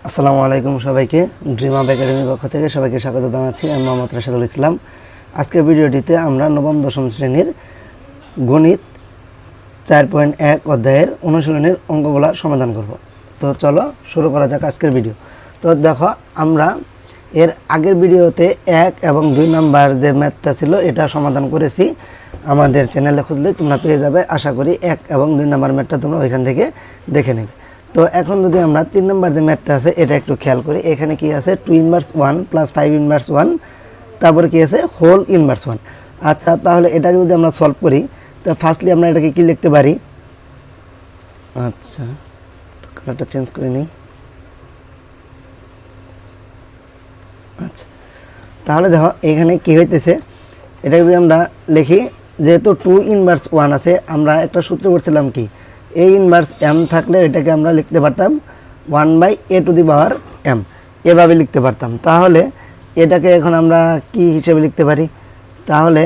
আসসালামু আলাইকুম সবাইকে ড্রিম আপ একাডেমির পক্ষ থেকে সবাইকে স্বাগত জানাচ্ছি। আমি মোহাম্মদ রাশেদুল ইসলাম। আজকের ভিডিওটিতে আমরা নবম দশম শ্রেণীর গণিত 4.1 অধ্যায়ের অনুশীলনের অঙ্কগুলো সমাধান করব। তো চলো শুরু করা যাক আজকের ভিডিও। তো দেখো, আমরা এর আগের ভিডিওতে 1 এবং 2 নাম্বার যে ম্যাথটা ছিল এটা সমাধান করেছি। আমাদের চ্যানেলে খুঁজলে তোমরা পেয়ে যাবে। আশা করি 1 এবং 2 নাম্বার ম্যাথটা তোমরা ওইখান থেকে দেখে নেবে। তো এখন যদি আমরা 3 নাম্বার যে ম্যাথটা আছে এটা একটু খেয়াল করি। এখানে কি আছে 2 ইনভার্স 1 প্লাস 5 ইনভার্স 1, তারপরে কি আছে হোল ইনভার্স 1। আচ্ছা, তাহলে এটাকে যদি আমরা সলভ করি তো ফার্স্টলি আমরা এটাকে কি লিখতে পারি? আচ্ছা, কালারটা চেঞ্জ করে নিই। আচ্ছা, তাহলে দেখো এখানে কি হইতেছে, এটা যদি আমরা লিখি, যেহেতু 2 ইনভার্স 1 আছে, আমরা একটা সূত্র করছিলাম কি, a ইনভার্স m থাকলে এটাকে আমরা লিখতে পারতাম 1/a⁴m, এভাবে লিখতে পারতাম। তাহলে এটাকে এখন আমরা কি হিসেবে লিখতে পারি? তাহলে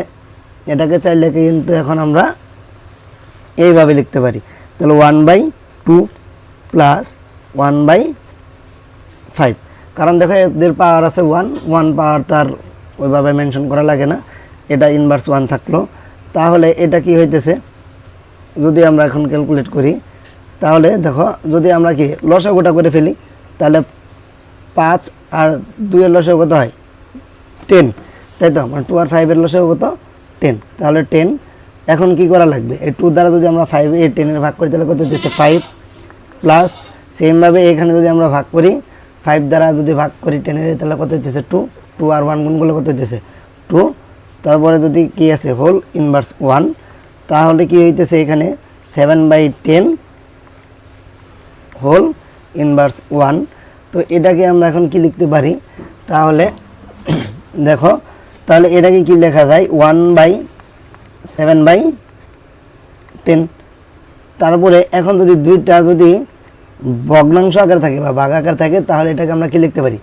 এটাকে চাইলে কিন্তু এখন আমরা এইভাবে লিখতে পারি। তাহলে 1/2 প্লাস 1/5, কারণ দেখো এদের পাওয়ার আছে 1 পাওয়ার, তার ওইভাবে মেনশন করা লাগে না, এটা ইনভার্স 1 থাকলো। তাহলে এটা কি হইতেছে, যদি আমরা এখন ক্যালকুলেট করি, তাহলে দেখো যদি আমরা কি লসাগুটা করে ফেলি, তাহলে 5 আর 2 এর লসাগু কত হয়? 10, তাই তো? মানে 2 আর 5 এর লসাগু কত? 10। তাহলে 10 এখন কি করা লাগবে, এই 2 দ্বারা যদি আমরা 5 এর 10 এর ভাগ করি তাহলে কত হচ্ছে 5, প্লাস সেমভাবে এখানে যদি আমরা ভাগ করি 5 দ্বারা যদি ভাগ করি 10 এর, তাহলে কত হচ্ছে 2 আর 1 গুণ করলে কত হচ্ছে 2। তারপরে যদি কি আছে হোল ইনভার্স 1, তাহলে কি হইতেছে এখানে 7/10 হোল ইনভার্স 1। তো এটাকে আমরা এখন কি লিখতে পারি? তাহলে দেখো, তাহলে এটাকে কি লেখা যায় 1/7/10। তারপরে এখন যদি দুইটা যদি ভগ্নাংশ আকার থাকে বা ভাগ আকার থাকে, তাহলে এটাকে আমরা কি লিখতে পারি?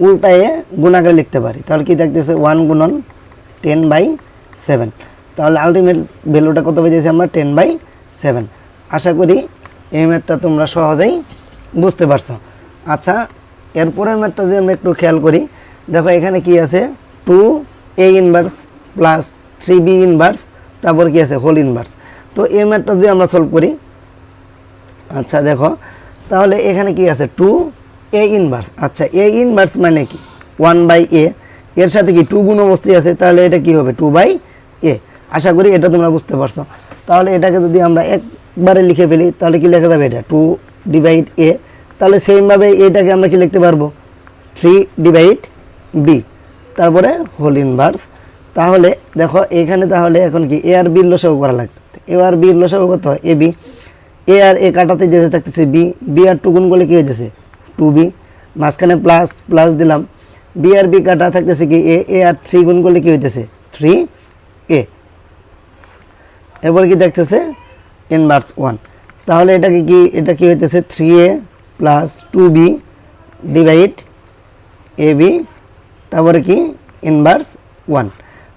উল্টায়ে গুণ আকারে লিখতে পারি। তাহলে কি থাকতেছে 1 গুণন 10/7। তাহলে আলটিমেট ভ্যালুটা কত পেয়েছি আমরা? 10/7। আশা করি এই ম্যাথটা তোমরা সহজেই বুঝতে পারছো। আচ্ছা, এরপরের ম্যাথটা যদি আমরা একটু খেয়াল করি, দেখো এখানে কি আছে 2a inverse plus 3b inverse, তারপর কি আছে হোল ইনভার্স। তো এই ম্যাথটা যদি আমরা সলভ করি, আচ্ছা দেখো, তাহলে এখানে কি আছে 2a ইনভার্স। আচ্ছা, a ইনভার্স মানে কি 1/a, এর সাথে কি 2 গুণ অবস্থি আছে, তাহলে এটা কি হবে 2/a। আশা করি এটা তোমরা বুঝতে পারছো। তাহলে এটাকে যদি আমরা একবারে লিখে ফেলি তাহলে কি লেখা যাবে? এটা 2/a। তাহলে সেমভাবে এটাকে আমরা কি লিখতে পারবো 3/b, তারপরে হোল ইনভার্স। তাহলে দেখো এখানে তাহলে এখন কি a আর b লসাগু করা লাগবে। a আর b লসাগু কত হয়? ab। a আর a কাটাতে যেতে থাকতেছে b আর 2 গুণ করলে কি হয়ে যাচ্ছে 2b, মাঝখানে প্লাস প্লাস দিলাম, b আর b কাটা থাকতেছে কি a আর 3 গুণ করলে কি হইতেছে 3a। এরপর কি দেখতেছে ইনভার্স 1। তাহলে এটাকে কি, এটা কি হইতেছে 3a plus 2b divide ab, তারপরে কি ইনভার্স 1।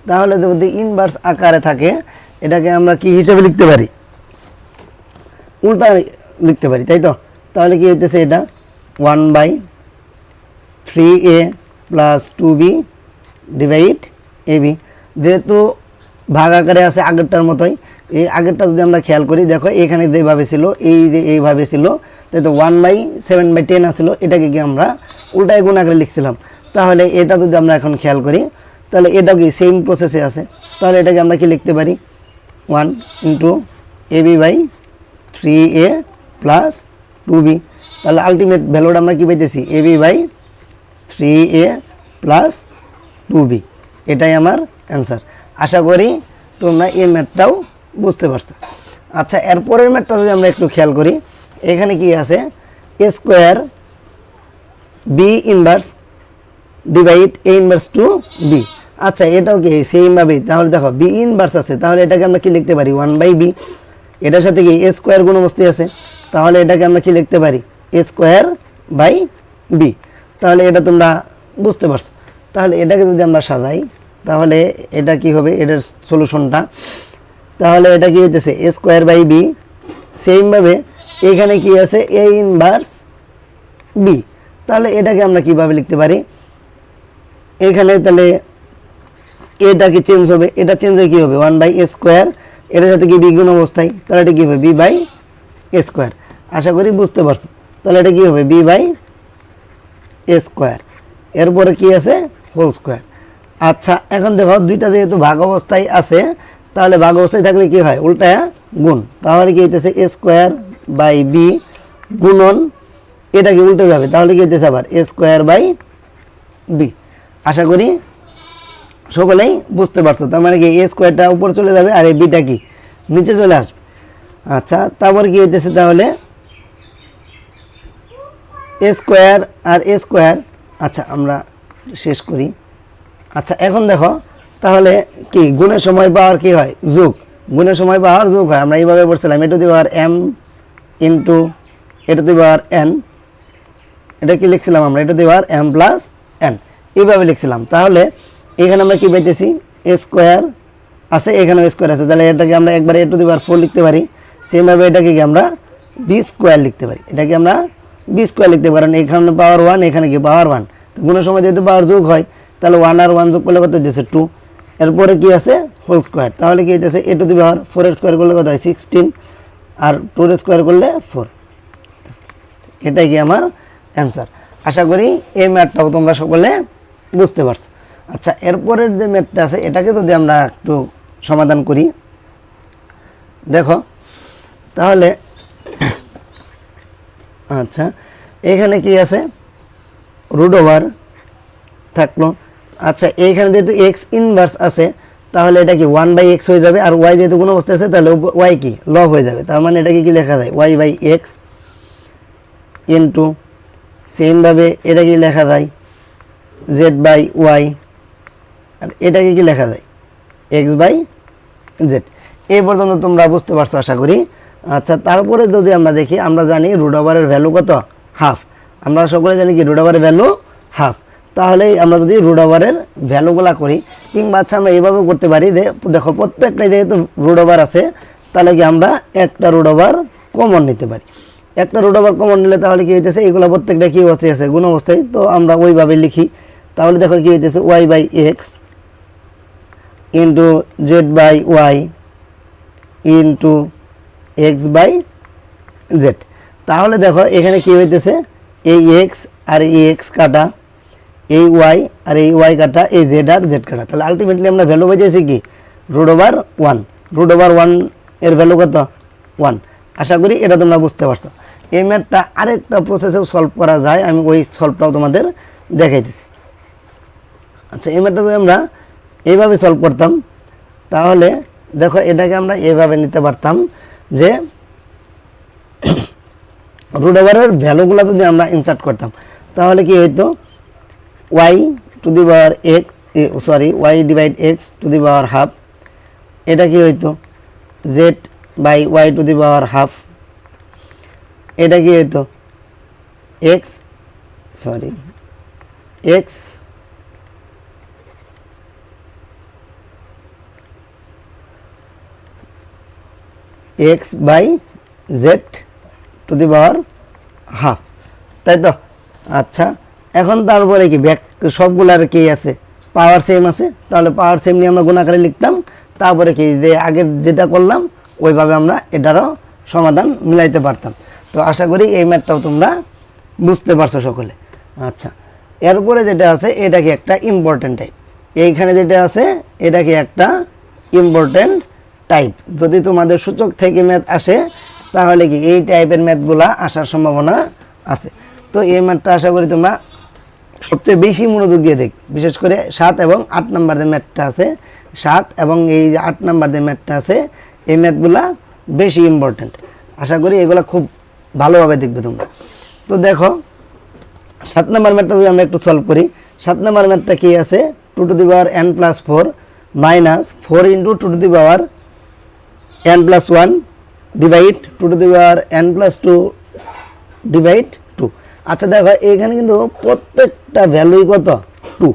তাহলে যদি ইনভার্স আকারে থাকে এটাকে আমরা কি হিসেবে লিখতে পারি? উল্টা লিখতে পারি, তাই তো? তাহলে কি হইতেছে এটা 1/3a plus 2b divide ab। যেহেতু ভাগ আকারে আছে আগেরটার মতোই, এই আগেরটা যদি আমরা খেয়াল করি, দেখো এখানে যেভাবে ছিল এই যে এইভাবে ছিল, তাই তো 1/7/10 আসছিল, এটাকে কি আমরা উল্টায় গুণ আকারে লিখছিলাম। তাহলে এটা যদি আমরা এখন খেয়াল করি তাহলে এটাও কি সেম প্রসেসে আছে। তাহলে এটাকে আমরা কি লিখতে পারি 1 ইন্টু ab/3a প্লাস 2b। তাহলে আলটিমেট ভ্যালুটা আমরা কি পাইতেছি ab/3a প্লাস 2b। এটাই আমার অ্যান্সার। আশা করি তোমরা এই ম্যাথটাও বুঝতে পারছো। আচ্ছা, এরপরের ম্যাথটা যদি আমরা একটু খেয়াল করি, এখানে কি আছে a square b inverse divide a inverse to b। আচ্ছা, এটাও কি সেমভাবে, তাহলে দেখো b ইনভার্স আছে, তাহলে এটাকে আমরা কি লিখতে পারি 1/b। এটার সাথে কি a স্কোয়ার গুণ অবস্থি আছে, তাহলে এটাকে আমরা কি লিখতে পারি a স্কোয়ার বাই b। তাহলে এটা তোমরা বুঝতে পারছো। তাহলে এটাকে যদি আমরা সাজাই তাহলে এটা কি হবে, এটার সলিউশনটা, তাহলে এটা কি হইতেছে a স্কোয়ার বাই b। সেমভাবে এখানে কি আছে a ইনভার্স b, তাহলে এটাকে আমরা কিভাবে লিখতে পারি, এখানে তাহলে এটা কি চেঞ্জ হবে, এটা চেঞ্জ হয়ে কী হবে 1/a², এটার সাথে কি বি গুণ অবস্থায়, তাহলে এটা কী হবে b/a²। আশা করি বুঝতে পারছো। তাহলে এটা কী হবে b/a², এরপরে কি আছে হোল স্কোয়ার। আচ্ছা এখন দেখো দুইটা যেহেতু ভাগ অবস্থায় আছে, তাহলে ভাগ অবস্থায় থাকলে কি হয় উল্টায়া গুণ, তাহলে কি হইতেছে a²/b গুণন, এটা কি উল্টে যাবে, তাহলে কি হইতেছে আবার a²/b। আশা করি সকলেই বুঝতে পারছো। তার মানে কি a² উপর চলে যাবে আর এই বিটা কি নিচে চলে আসবে। আচ্ছা তারপর কি হইতেছে তাহলে a² আর a²। আচ্ছা আমরা শেষ করি। আচ্ছা এখন দেখো তাহলে কি গুণের সময় পাওয়ার কি হয় যোগ, গুণের সময় পাওয়ার যোগ হয়। আমরা এইভাবে বলছিলাম a⁻m ইন্টু a⁻n, এটা কি লিখছিলাম আমরা a⁻m প্লাস n, এইভাবে লিখছিলাম। তাহলে এখানে আমরা কি পাইতেছি a² আছে, এখানে a² আছে, তাহলে এটাকে আমরা একবারে a⁻4 লিখতে পারি। সেমভাবে এটাকে কি আমরা b² লিখতে পারি, এটাকে আমরা b² লিখতে পারি, কারণ এখানে পাওয়ার 1, এখানে কি পাওয়ার 1। তো গুণের সময় যেহেতু পাওয়ার যোগ হয়, তাহলে 1 আর 1 যোগ করলে কত হইতেছে 2, এরপরে কি আছে হোল স্কোয়ার, তাহলে কি হইতেছে a⁻4 এর স্কোয়ার করলে কত হয় 16, আর 2 এর স্কোয়ার করলে 4। এটাই কি আমার অ্যান্সার। আশা করি এই ম্যাথটাও তোমরা সকলে বুঝতে পারছো। আচ্ছা এরপরের যে ম্যাথটা আছে এটাকে যদি আমরা একটু সমাধান করি, দেখো তাহলে আচ্ছা এখানে কি আছে √ওভার থাকলো। আচ্ছা এইখানে যেহেতু x ইনভার্স আছে, তাহলে এটা কি 1/x হয়ে যাবে, আর y যেহেতু কোন অবস্থায় আছে তাহলে y কি লব হয়ে যাবে। তার মানে এটাকে কি লেখা যায় y/x ইন্টু সেমভাবে এটা কি লেখা যায় z/y, আর এটাকে কি লেখা যায় x/z। এই পর্যন্ত তোমরা বুঝতে পারছো আশা করি। আচ্ছা তারপরে যদি আমরা দেখি, আমরা জানি √ওভারের ভ্যালু কত হাফ, আমরা সকলে জানি কি √ওভারের ভ্যালু হাফ। তাহলে আমরা যদি √ওভারের ভ্যালুগুলা করি, কিংবা আচ্ছা আমরা এইভাবেও করতে পারি যে দেখো প্রত্যেকটাই যেহেতু √ওভার আছে, তাহলে কি আমরা একটা √ওভার কমন নিতে পারি। একটা √ওভার কমন নিলে তাহলে কি হইতেছে এগুলো প্রত্যেকটা কি অবস্থায় আছে গুণ অবস্থায়, তো আমরা ওইভাবে লিখি। তাহলে দেখো কি হইতেছে y/x into z/y into x/z। তাহলে দেখো এখানে কি হইতেছে এই x আর এই x কাটা, এই y আর এই y কাটা, এই z আর z কাটা, তাহলে আলটিমেটলি আমরা ভ্যালু পাইতেছি কি √1। √1 এর ভ্যালু কত 1। আশা করি এটা তোমরা বুঝতে পারছো। এই ম্যাথটা আরেকটা প্রসেসেও সলভ করা যায়, আমি ওই সলভটাও তোমাদের দেখাইতেছি। আচ্ছা এই ম্যাথটা যদি আমরা এইভাবে সলভ করতাম, তাহলে দেখো এটাকে আমরা এইভাবে নিতে পারতাম যে √ওভারের ভ্যালুগুলো যদি আমরা ইনসার্ট করতাম, তাহলে কি হইতো y/x, এটা কি হইতো z/y², এটা কি হইতো x x/z², তাই তো। আচ্ছা এখন তারপরে কি ব্যাক সবগুলার কি আছে পাওয়ার সেম আছে, তাহলে পাওয়ার সেম নিয়ে আমরা গুণাকারে লিখতাম। তারপরে কি যে আগের যেটা করলাম ওইভাবে আমরা এটারও সমাধান মিলাইতে পারতাম। তো আশা করি এই ম্যাথটাও তোমরা বুঝতে পারছো সকলে। আচ্ছা এরপরে যেটা আছে এটা কি একটা ইম্পর্টেন্ট টাইপ, এইখানে যেটা আছে এটা কি একটা ইম্পর্টেন্ট টাইপ। যদি তোমাদের সূচক থেকে ম্যাথ আসে, তাহলে কি এই টাইপের ম্যাথগুলা আসার সম্ভাবনা আছে। তো এই ম্যাথটা আশা করি তোমরা সবচেয়ে বেশি মনোযোগ দিয়ে দেখ, বিশেষ করে 7 এবং 8 নাম্বার যে ম্যাথটা আছে, 7 এবং এই 8 নাম্বার যে ম্যাথটা আছে, এই ম্যাথগুলা বেশি ইম্পর্টেন্ট। আশা করি এগুলো খুব ভালোভাবে দেখবে তোমরা। তো দেখো 7 নাম্বার ম্যাথটা যদি আমরা একটু সলভ করি, 7 নাম্বার ম্যাথটা কি আছে 2n+4 minus 4 × 2n+1 divide 2n+2 divide 2। আচ্ছা দেখো এখানে কিন্তু প্রত্যেকটা ভ্যালুই কত 2,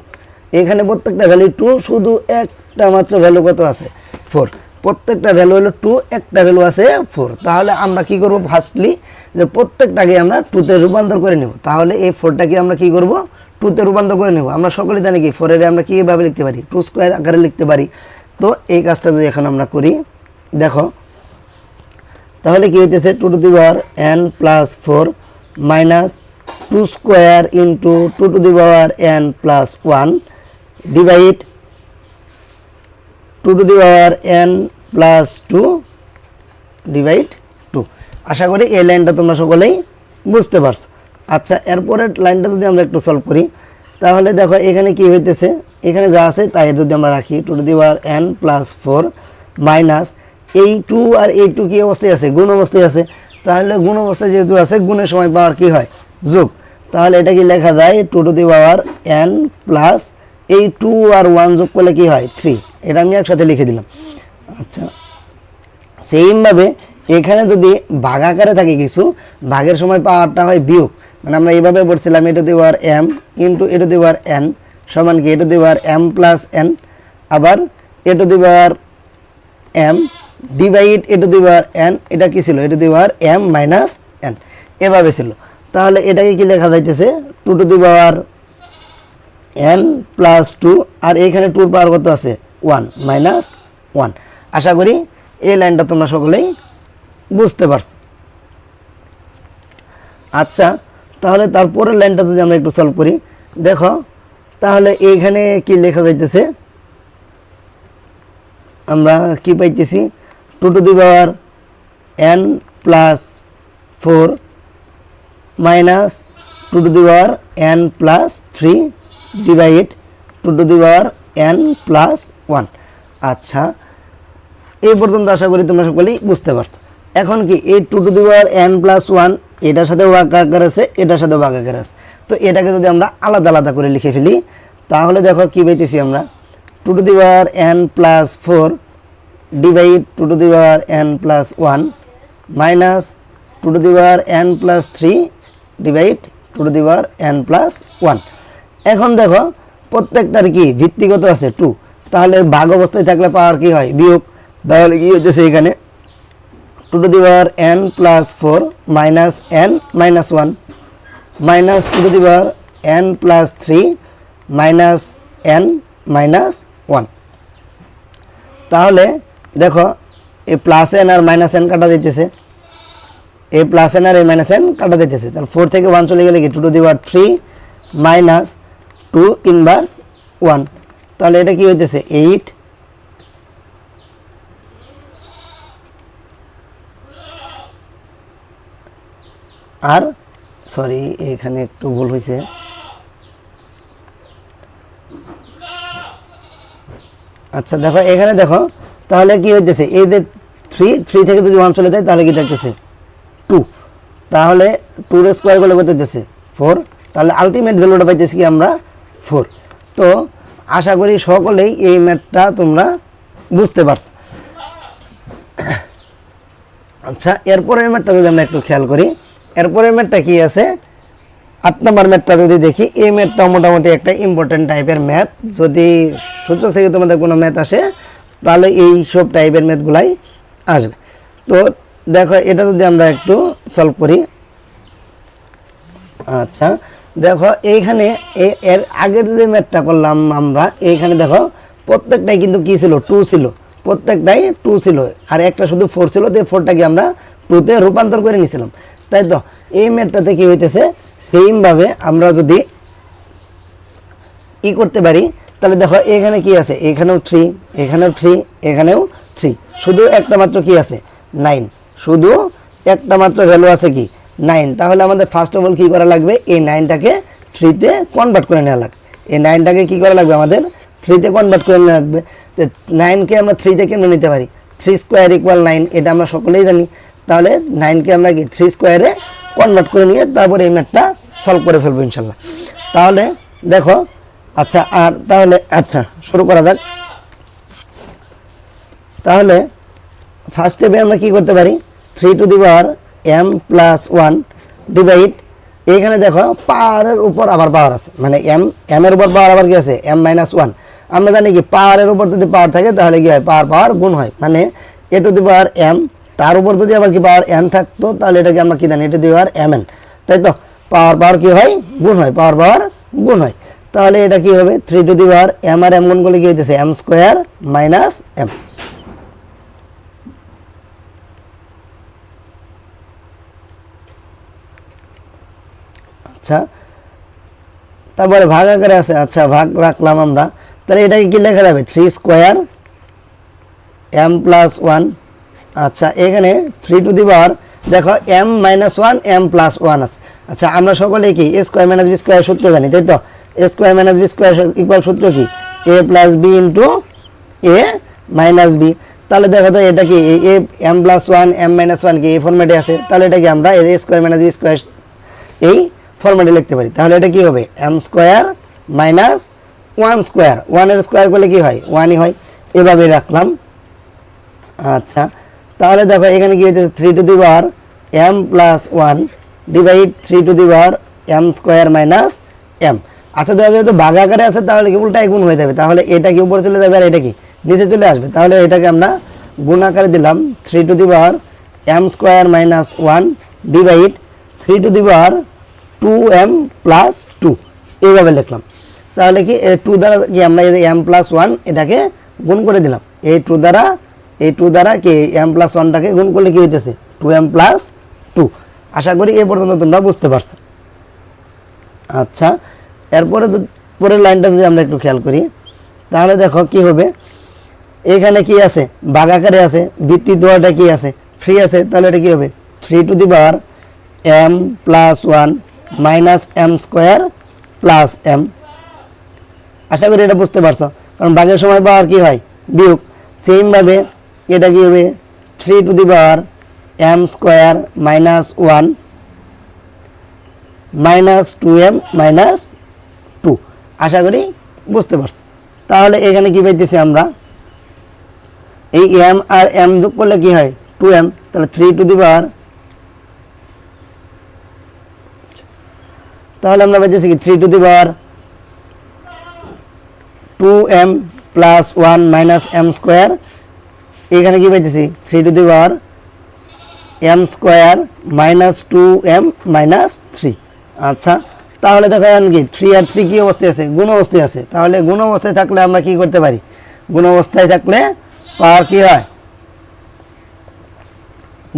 এখানে প্রত্যেকটা ভ্যালু 2, শুধু একটা মাত্র ভ্যালু কত আছে 4। প্রত্যেকটা ভ্যালু হলো 2, একটা ভ্যালু আছে 4। তাহলে আমরা কি করব, ফার্স্টলি যে প্রত্যেকটাকে আমরা 2 তে রূপান্তর করে নেব। তাহলে এই 4টাকে আমরা কি করব, 2 তে রূপান্তর করে নেব। আমরা সকলেই জানি কি 4 এর আমরা কীভাবে লিখতে পারি, 2 স্কোয়ার আকারে লিখতে পারি। তো এই কাজটা যদি এখন আমরা করি, দেখো তাহলে কি হইতেছে, 2 to the power n plus 4 minus 2 square into 2 to the power n plus 1 divide 2 to the power n plus 2 divide 2। আশা করি এই লাইনটা তোমরা সকলেই বুঝতে পারছো। আচ্ছা, এরপরের লাইনটা যদি আমরা একটু সলভ করি, তাহলে দেখো এখানে কি হইতেছে, এখানে যা আছে তাই যদি আমরা রাখি 2 to the power n plus 4 minus এই 2 আর এই 2 কি অবস্থায় আছে, গুণ অবস্থায় আছে। তাহলে গুণ অবস্থায় যেহেতু আছে, গুণের সময় পাওয়ার কি হয়, যোগ। তাহলে এটা কি লেখা যায় 2 to the power n plus এই 2 আর 1 যোগ করলে কি হয় 3। এটা আমি একসাথে লিখে দিলাম। আচ্ছা, সেইমভাবে এখানে যদি ভাগাকারে থাকে কিছু, ভাগের সময় পাওয়ারটা হয় বিয়োগ। মানে আমরা এইভাবে পড়ছিলাম a to the power m into a to the power n সমান কি a to the power m plus n, আবার a to the power m divide a to the power n, এটা কি ছিল a to the power m minus n, এভাবে ছিল। তাহলে এটাকে কি লেখা যাইতেছে 2 to the power n plus 2, আর এখানে 2 পাওয়ার কত আছে 1 মাইনাস 1। আশা করি এই লাইনটা তোমরা সকলেই বুঝতে পারছো। আচ্ছা, তাহলে তারপরের লাইনটা যদি আমরা একটু সলভ করি, দেখো তাহলে এইখানে কি লেখা যাইতেছে, আমরা কি পাইতেছি 2 to the power n plus 4 minus 2 to the power n plus 3 divide 2 to the power n plus 1। আচ্ছা, এই পর্যন্ত আশা করি তোমরা সকলেই বুঝতে পারছো। এখন কি এই 2 to the power n plus 1 এটার সাথে ভাগাকার আছে, এটার সাথে ভাগাকার আছে। তো এটাকে যদি আমরা আলাদা আলাদা করে লিখে ফেলি, তাহলে দেখো কি পাইতেছি আমরা 2 to the power n plus 4 divide 2 to the power n plus 1 minus 2 to the power n plus 3 divide 2 to the power n plus 1। এখন দেখো প্রত্যেকটার কি ভিত্তিগত আছে 2, তাহলে ভাগ অবস্থায় থাকলে পাওয়ার কি হয় বিয়োগ। তাহলে কি হইতেছে এখানে 2 to the power n plus 4 minus n minus 1 minus 2 to the power n plus 3 minus n minus 1। তাহলে দেখো এই প্লাস n আর মাইনাস n কাটা দিতেছে, এই প্লাস n আর এই মাইনাস n কাটা দিতেছে। তাহলে 4 থেকে 1 চলে গেলে কি 2 to the power 3 minus 2 inverse 1। তাহলে এটা কি হইতেছে 8 আর সরি এখানে একটু ভুল হয়েছে, আচ্ছা দেখো এখানে দেখো তাহলে কি হইতেছে এই যে 3 থেকে যদি 1 চলে যায় তাহলে কি থাকতেছে 2। তাহলে 2 এর স্কোয়ার করলে কত হইতেছে 4। তাহলে আলটিমেট ভ্যালুটা পাইতেছি কি আমরা 4। তো আশা করি সকলেই এই ম্যাথটা তোমরা বুঝতে পারছো। আচ্ছা, এরপরের ম্যাথটা যদি আমরা একটু খেয়াল করি, এরপরের ম্যাথটা কি আছে 8 নম্বর ম্যাথটা যদি দেখি, এই ম্যাথটা মোটামুটি একটা ইম্পর্টেন্ট টাইপের ম্যাথ। যদি সূচক থেকে তোমাদের কোনো ম্যাথ আসে তাহলে এই সব টাইপের ম্যাথগুলাই আসবে। তো দেখো এটা যদি আমরা একটু সলভ করি, আচ্ছা দেখো এইখানে এর আগের যে ম্যাথটা করলাম আমরা, এইখানে দেখো প্রত্যেকটাই কিন্তু কি ছিল 2 ছিল, প্রত্যেকটাই 2 ছিল, আর একটা শুধু 4 ছিল। তো 4টাকে আমরা 2তে রূপান্তর করে নিয়েছিলাম, তাই তো। এই ম্যাথটাতে কি হইতেছে সেইমভাবে আমরা যদি করতে পারি, তাহলে দেখো এখানে কি আছে, এখানেও 3, এখানেও 3, এখানেও 3, শুধু একটা মাত্র কি আছে 9, শুধু একটা মাত্র ভ্যালু আছে কি 9। তাহলে আমাদের ফার্স্ট অফ অল কী করা লাগবে, এই 9টাকে 3তে কনভার্ট করে নেওয়া লাগবে। এই 9টাকে কী করা লাগবে আমাদের 3তে কনভার্ট করে নেওয়া লাগবে। তো 9কে আমরা 3তে কেমন নিতে পারি, 3 স্কোয়ার ইকুয়াল 9, এটা আমরা সকলেই জানি। তাহলে 9কে আমরা কি 3 স্কোয়ারে কনভার্ট করে নিয়ে তারপরে এই ম্যাথটা সলভ করে ফেলবো ইনশাল্লাহ। তাহলে দেখো আচ্ছা, আর তাহলে আচ্ছা শুরু করা যাক। তাহলে ফার্স্ট স্টেপে আমরা কি করতে পারি, 3 to the power m plus 1 divide, এখানে দেখো পাওয়ারের উপর আবার পাওয়ার আছে, মানে m এর উপর পাওয়ার আবার কি আছে m মাইনাস 1। আমরা জানি কি পাওয়ারের উপর যদি পাওয়ার থাকে তাহলে কি হয়, পাওয়ার গুণ হয়, মানে এ টু দি পাওয়ার এম, তার উপর যদি আবার কি পাওয়ার এন থাকতো তাহলে এটাকে আমরা কি জানি, a to the power m n, তাই তো? পাওয়ার কি হয়, গুণ হয়, পাওয়ার গুণ হয়। তাহলে এটা কি হবে, 3 টু দি পাওয়ার এম আর এম গুণ করলে কি হইতেছে, এম স্কোয়ার মাইনাস এম। আচ্ছা, তারপরে ভাগ আকারে আছে, আচ্ছা ভাগ রাখলাম আমরা, তাহলে এটাকে কি লেখা যাবে, 3 স্কোয়ার এম প্লাস 1। আচ্ছা, এখানে 3 টু দি পাওয়ার দেখো এম মাইনাস 1 এম প্লাস 1 আছে। আচ্ছা, আমরা সকলে কি a square minus b square সূত্র জানি, তাই তো? A square minus b square equal সূত্র কি, a plus b into a minus b. তাহলে দেখো তো এটা কি a m plus 1 m minus 1 কি এই ফরম্যাটে আছে, তাহলে এটা কি আমরা a square minus b square এই ফরম্যাটে লিখতে পারি। তাহলে এটা কি হবে, এম স্কোয়ার মাইনাস 1 স্কোয়ার, 1 এর স্কোয়ার করলে কি হয়, 1ই হয়, এভাবে রাখলাম। আচ্ছা, তাহলে দেখো এখানে কি হইতেছে, 3 to the power m plus 1 divide 3 to the power m square minus m. আচ্ছা, দেখো যেহেতু ভাগ আকারে আছে তাহলে কি উল্টাই গুণ হয়ে যাবে, তাহলে এটা কি উপরে চলে যাবে আর এটা কি নিচে চলে আসবে। তাহলে এটাকে আমরা গুণ আকারে দিলাম 3 to the power m square minus 1 divide 3 to the power 2m plus 2, এইভাবে লিখলাম। তাহলে কি 2 দ্বারা কি আমরা এম প্লাস 1 এটাকে গুণ করে দিলাম, এই 2 দ্বারা কি এম প্লাস 1টাকে গুণ করলে কি হইতেছে, 2m প্লাস 2। আশা করি এই পর্যন্ত তোমরা বুঝতে পারছো। আচ্ছা, এরপরে পরের লাইনটা যদি আমরা একটু খেয়াল করি তাহলে দেখো কি হবে, এখানে কি আছে, ভাগ আকারে আছে, ভিত্তি দোয়াটা কি আছে, 3 আছে, তাহলে এটা কি হবে 3 to the power m plus 1 minus m square plus m. আশা করি এটা বুঝতে পারছো, কারণ ভাগের সময় পাওয়ার কি হয়, বিয়োগ। সেমভাবে এটা কি হবে 3 to the power m square minus 1 minus 2m minus 2। আশা করি বুঝতে পারছো। তাহলে এখানে কি পাইতেছি আমরা, এই এম আর এম যোগ করলে কি হয় 2m, তাহলে 3 টু দি পাওয়ার, তাহলে আমরা পাইতেছি কি 3 to the power 2m plus 1 minus m square, এখানে কি পাইতেছি 3 to the power m square minus 2m minus 3। আচ্ছা, তাহলে দেখো কি 3 আর 3 কি অবস্থায় আছে, গুণ অবস্থায় আছে। তাহলে গুণ অবস্থায় থাকলে আমরা কি করতে পারি, গুণ অবস্থায় থাকলে পাওয়ার কি হয়,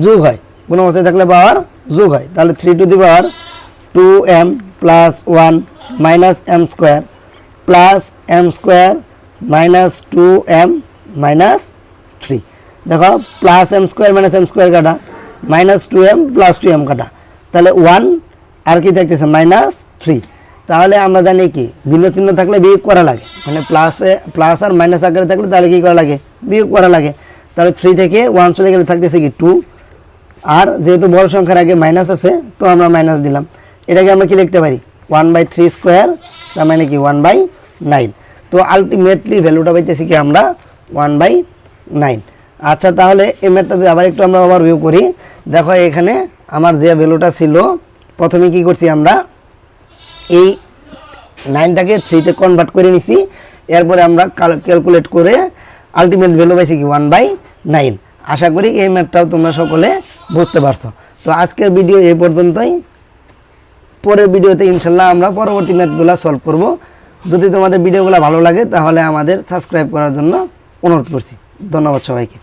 যোগ হয়, গুণ অবস্থায় থাকলে পাওয়ার যোগ হয়। তাহলে 3 to the power 2m plus 1 minus m square plus m square minus 2m minus 3। দেখো plus m square minus m square কাটা, মাইনাস 2m প্লাস 2m কাটা, তাহলে 1 আর কি থাকতেছে মাইনাস 3। তাহলে আমরা জানি কি ভিন্ন চিহ্ন থাকলে বিয়োগ করা লাগে, মানে প্লাস আর মাইনাস আকারে থাকলে তাহলে কি করা লাগে, বিয়োগ করা লাগে। তাহলে 3 থেকে 1 চলে গেলে থাকতেছে কি 2, আর যেহেতু বড় সংখ্যার আগে মাইনাস আছে তো আমরা মাইনাস দিলাম। এটাকে আমরা কি লিখতে পারি 1/3 স্কোয়ার, তার মানে কি 1/9। তো আলটিমেটলি ভ্যালুটা পাইতেছি কি আমরা 1/9। আচ্ছা, তাহলে এই ম্যাথটা যদি আবার একটু আমরা ওভারভিউ করি, দেখো এখানে আমার যে ভ্যালুটা ছিল, প্রথমে কি করছি আমরা এই 9টাকে 3-তে কনভার্ট করে নিছি, এরপরে আমরা ক্যালকুলেট করে আলটিমেট ভ্যালু পাইছি কি 1/9। আশা করি এই ম্যাথটাও তোমরা সকলে বুঝতে পারছো। তো আজকের ভিডিও এই পর্যন্তই, পরের ভিডিওতে ইনশাল্লাহ আমরা পরবর্তী ম্যাথগুলো সলভ করব। যদি তোমাদের ভিডিওগুলো ভালো লাগে তাহলে আমাদের সাবস্ক্রাইব করার জন্য অনুরোধ করছি। ধন্যবাদ সবাইকে।